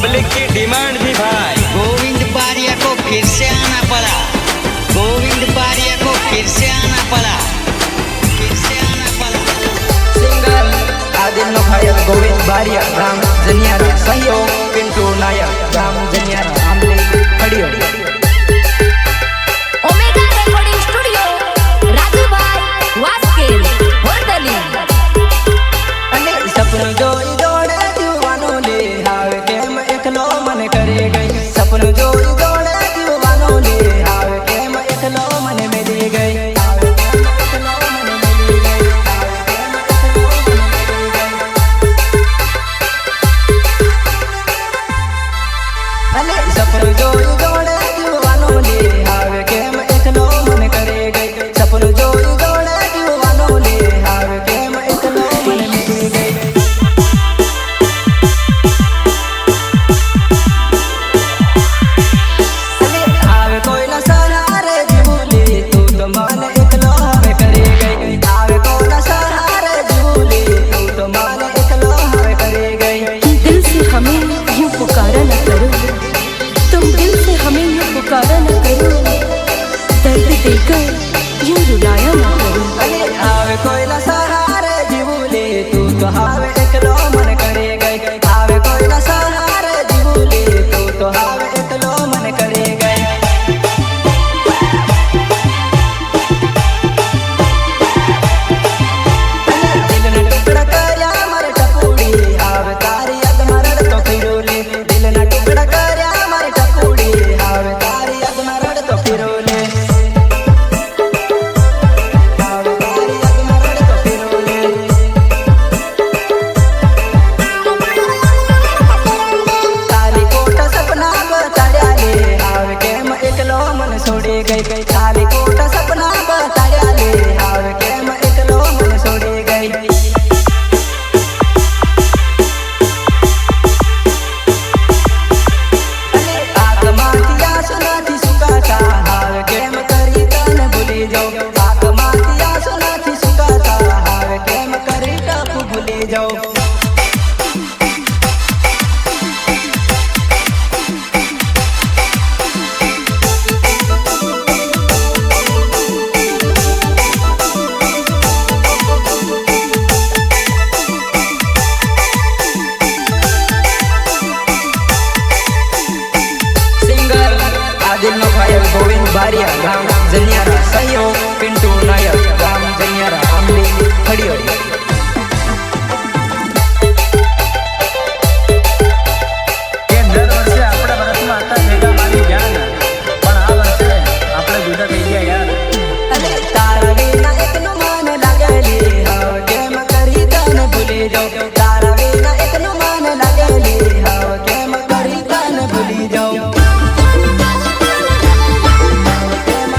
Public की demand थी भाई। गोविंद बारिया को फिर से आना पड़ा, गोविंद बारिया को फिर से आना पड़ा, फिर से आना पड़ा। सिंगर आदिल नो घायल गोविंद बारिया राम जनियारा सहयोग पिंटू नायक राम जनियारा आमले खड़ियो। Omega recording studio Rajubhai Vaskel होंदली। अने सपन जोई जोड़े दीवानो ले हावे केम एकलो मन करे गई, सपन जोई जोड़े दीवानो ले हावे केम एकलो मन में दे गई, हावे केम एकलो मन में दे गई, हावे केम एकलो मन में दे गई। अने सपन जोई जोड़े दीवानो ले हावे केम एकलो मन करे गई, सपन जोई जोड़े दीवानो ले हावे केम एकलो मन में दे गई। हावे कोई ना सहारे जीवली तू तो मन एकलो हावे करे गई, हावे कोई ना सहारे जीवली तू तो मन एकलो हावे करे गई। दिल से हमें यूं पुकारा न करो, तुम दिल से हमें यूं पुकारा न करो, दर्द देकर यूं रुलाया न करो। अरे हावे कोई ना सहारे जीवली तू तो हावे एकलो मन करे गई, हावे कोई ना सहारे जीवली तू तो हावे एकलो मन करे गई। दिल न टुकड़ा करया मारे टपूड़ी हावे तारी याद मरड़ तो फिरोले, दिल न टुकड़ा करया मारे टपूड़ी हावे तारी याद मरड़ तो फिरोले, हावे तारी याद मरड़ तो फिरोले। ताली कोटा सपना बताड़या ले हावे केम एकलो मन छोड़ी गई, ताली कोटा सपना बताड़या ले हावे केम एकलो मन छोड़ी गई। आत्मा की आसना थी सुखाता हावे केम करी तन भूली जाओ, आत्मा की आसना थी सुखाता हावे केम करी टप भूली जाओ। सिंगर आदिल नो घायल गोविंद बारिया राम जनियारा सहयोग पिंटू नायक राम जनियारा आमली खड़ियो। કે દર વર્ષે આપણે ભારતમાં હતા ભેગા મારી ગયા ને, પણ આ વર્ષે આપણે જુદા થઈ ગયા યાર। अरे तारा बिना एक नो मन लागली हाव केम करी तन भूली जाओ, तारा बिना एक नो मन लागली हाव केम करी तन भूली जाओ, हाव केम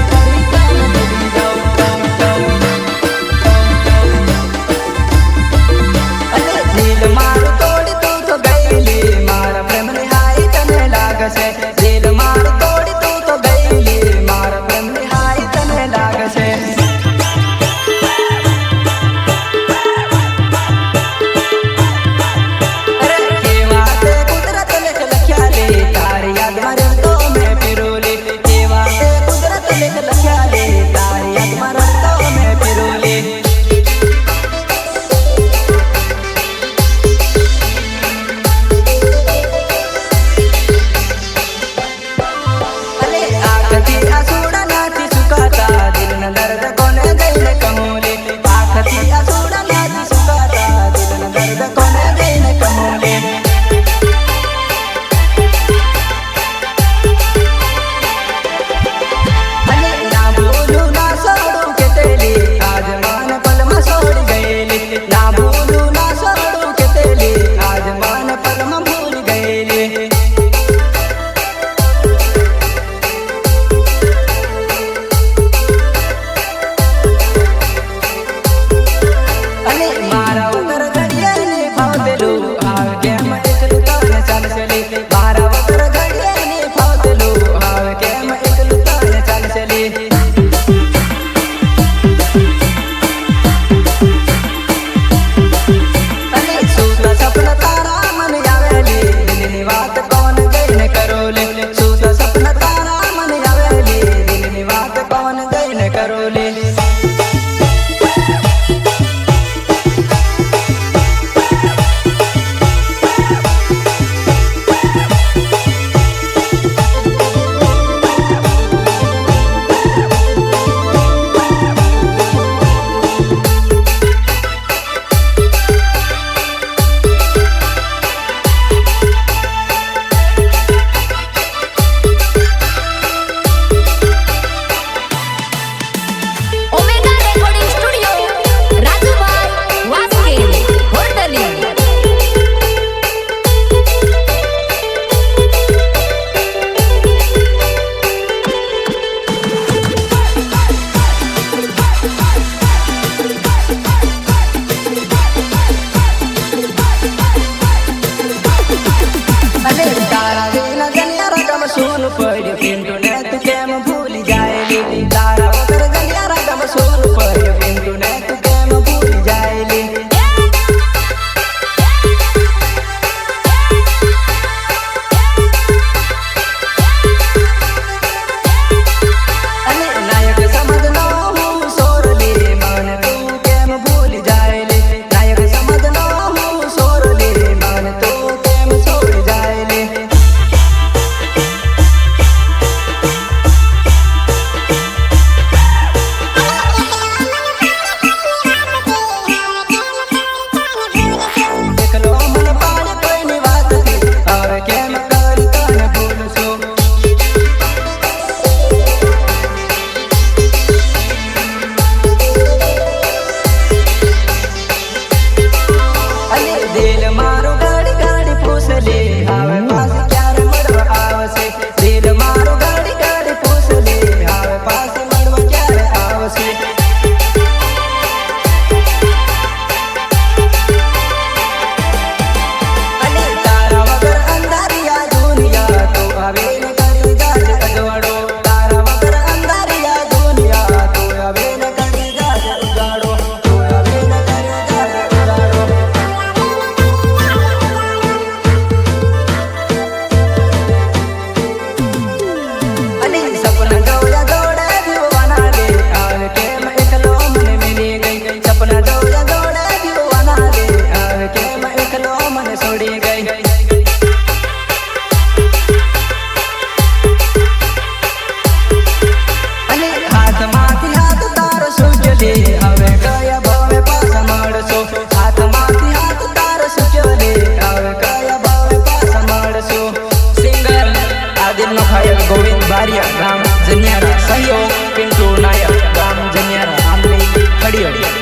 બારિયા ગામ જનિયારા સહયોગ પિન્ટુ નાયક ગામ જનિયારા આંબલી ખડીયો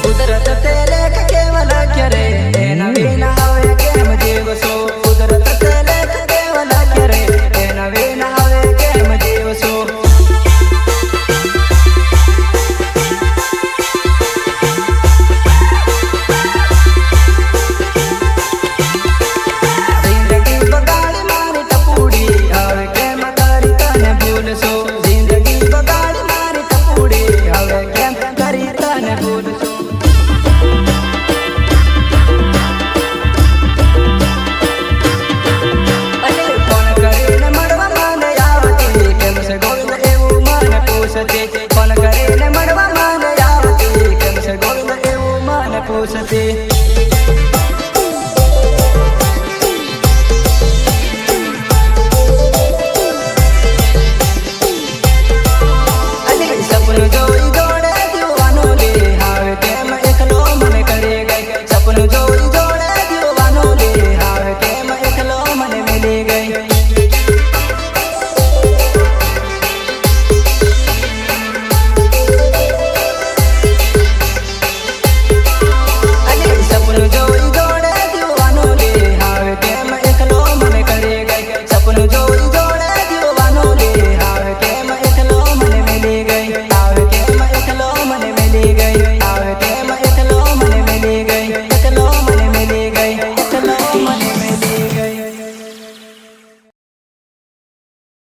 કુદરત તે લેખ કેવલ કરે એના વિના હવે કેમ જીવશો કુદરત તે લેખ કેવલ કરે એના વિના હવે કેમ જીવશો જિંદગી બગાડી મારી ટપુડી હવે કેમ કરી તને ભૂલશો જિંદગી બગાડી મારી ટપુડી હવે કેમ કરી તને ભૂલશો